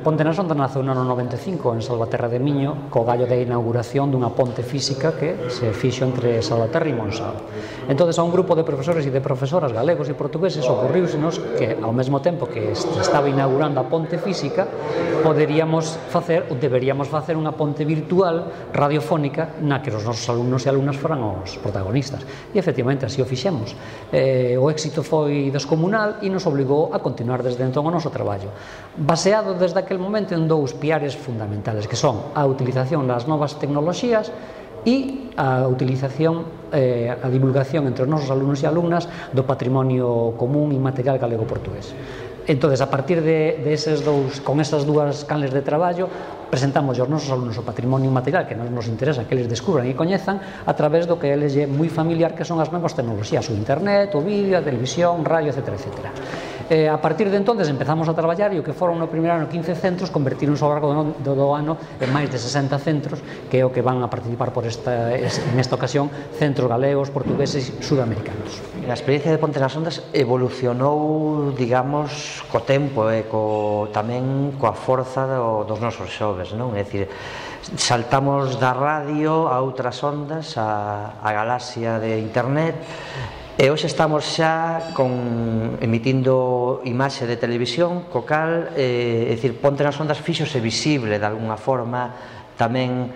Ponte nas Ondas nace no ano 95 en Salvaterra de Miño co gallo da inauguración dunha ponte física que se fixo entre Salvaterra e Monsáu. Entón, a un grupo de profesores e de profesoras galegos e portugueses ocorriusenos que ao mesmo tempo que estaba inaugurando a ponte física deberíamos facer unha ponte virtual radiofónica na que os nosos alumnos e alumnas foran os protagonistas. E efectivamente así o fixemos. O éxito foi descomunal e nos obligou a continuar desde entón o noso traballo, baseado desde aquel momento en dous piares fundamentales, que son a utilización das novas tecnoloxías e a utilización, a divulgación entre os nosos alumnos e alumnas do patrimonio común e material galego-portugués. Entón, a partir con esas dúas canles de traballo, presentamos aos nosos alumnos o patrimonio material que nos interesa que eles descubran e coñezan a través do que eles é moi familiar, que son as novas tecnoloxías, o internet, o vídeo, a televisión, radio, etc. A partir de entonces empezamos a traballar e o que foron no primeiro ano 15 centros convertironse ao largo do ano en máis de 60 centros, que é o que van a participar en esta ocasión centros galegos, portugueses e sudamericanos. A experiencia de Ponte nas Ondas evolucionou, digamos, co tempo e tamén coa forza dos nosos xoves, non? É dicir, saltamos da radio a outras ondas, a galaxia de internet, e hoxe estamos xa emitindo imaxe de televisión, co cal, é dicir, Ponte nas Ondas fíxose visible de alguna forma tamén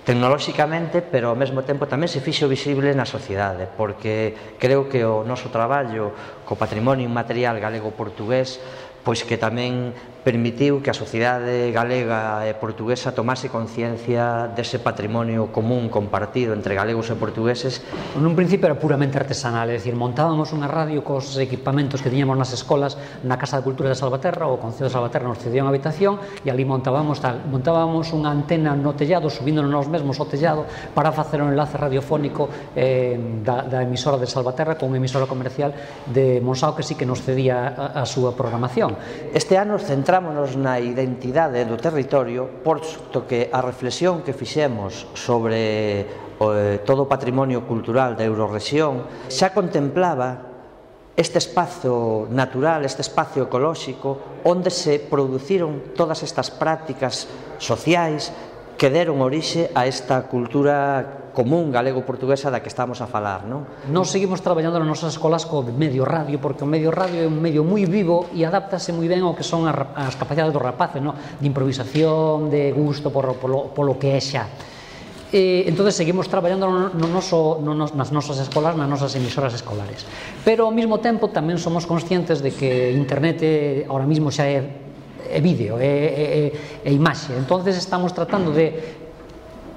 tecnolóxicamente, pero ao mesmo tempo tamén se fixo visible na sociedade, porque creo que o noso traballo co patrimonio inmaterial galego-portugués pois que tamén permitiu que a sociedade galega e portuguesa tomase conciencia dese patrimonio común compartido entre galegos e portugueses. Nun principio era puramente artesanal, é dicir, montábamos unha radio cos equipamentos que tiñamos nas escolas na Casa de Cultura de Salvaterra, o Concello de Salvaterra nos cedía unha habitación e ali montábamos unha antena no tellado, subíndonos nós mesmos ao tellado para facer un enlace radiofónico da emisora de Salvaterra con unha emisora comercial de Monsáu que sí que nos cedía a súa programación. Este ano centrámonos na identidade do territorio, posto que a reflexión que fixemos sobre todo o patrimonio cultural da Eurorrexión xa contemplaba este espazo natural, este espazo ecolóxico, onde se produciron todas estas prácticas sociais que deron orixe a esta cultura común galego-portuguesa da que estamos a falar, non? Nos seguimos traballando nas nosas escolas co medio radio, porque o medio radio é un medio moi vivo e adáptase moi ben ao que son as capacidades dos rapaces, non? De improvisación, de gusto polo que é xa. Entón, seguimos traballando nas nosas escolas, nas nosas emisoras escolares. Pero, ao mesmo tempo, tamén somos conscientes de que internet ahora mesmo xa é vídeo, é imaxe. Entón, estamos tratando de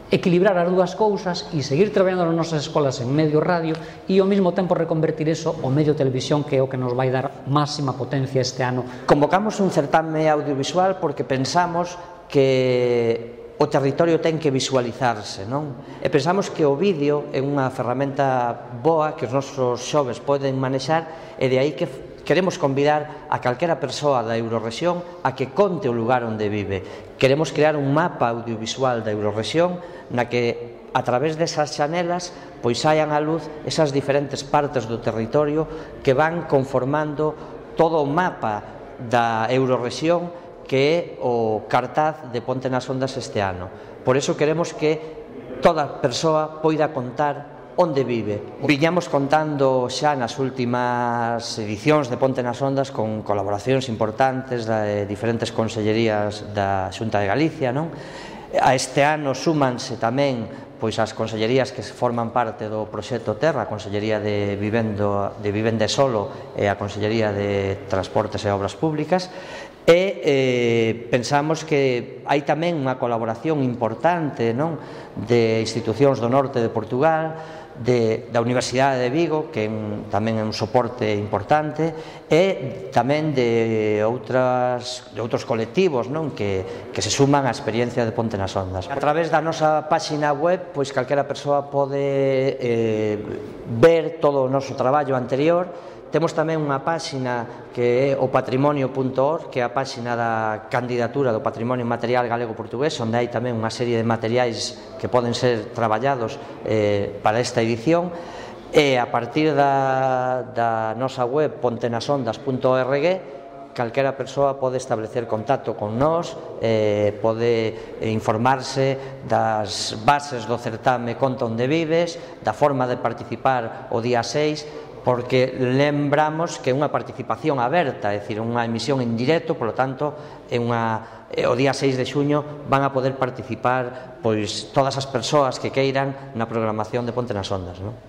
equilibrar as dúas cousas e seguir traballando nas nosas escolas en medio radio e ao mesmo tempo reconvertir eso ao medio televisión, que é o que nos vai dar máxima potencia este ano. Convocamos un certame audiovisual porque pensamos que o territorio ten que visualizarse, non? E pensamos que o vídeo é unha ferramenta boa que os nosos xoves poden manexar, e de aí que queremos convidar a calquera persoa da Eurorrexión a que conte o lugar onde vive. Queremos crear un mapa audiovisual da Eurorrexión na que, a través desas xanelas, pois saian á luz esas diferentes partes do territorio que van conformando todo o mapa da Eurorrexión, que é o cartaz de Ponte nas Ondas este ano. Por iso queremos que toda persoa poida contar onde vive. Viñamos contando xa nas últimas edicións de Ponte nas Ondas con colaboracións importantes de diferentes consellerías da Xunta de Galicia, non? A este ano súmanse tamén pois as consellerías que forman parte do proxecto Terra, a Consellería de Vivenda e Solo e a Consellería de Transportes e Obras Públicas, e pensamos que hai tamén unha colaboración importante, non, de institucións do norte de Portugal, da Universidade de Vigo, que tamén é un soporte importante, e tamén de outros colectivos, non, que se suman á experiencia de Ponte nas Ondas. A través da nosa páxina web, pois calquera persoa pode ver todo o noso traballo anterior. Temos tamén unha páxina que é o patrimonio.org, que é a páxina da candidatura do patrimonio material galego-portugués, onde hai tamén unha serie de materiais que poden ser traballados para esta edición, e a partir da nosa web pontenasondas.org calquera persoa pode establecer contacto con nós, pode informarse das bases do certame Conta onde vives, da forma de participar o día 6, porque lembramos que é unha participación aberta, é dicir, unha emisión en directo, polo tanto, o día 6 de xuño van a poder participar pois todas as persoas que queiran na programación de Ponte nas Ondas, non?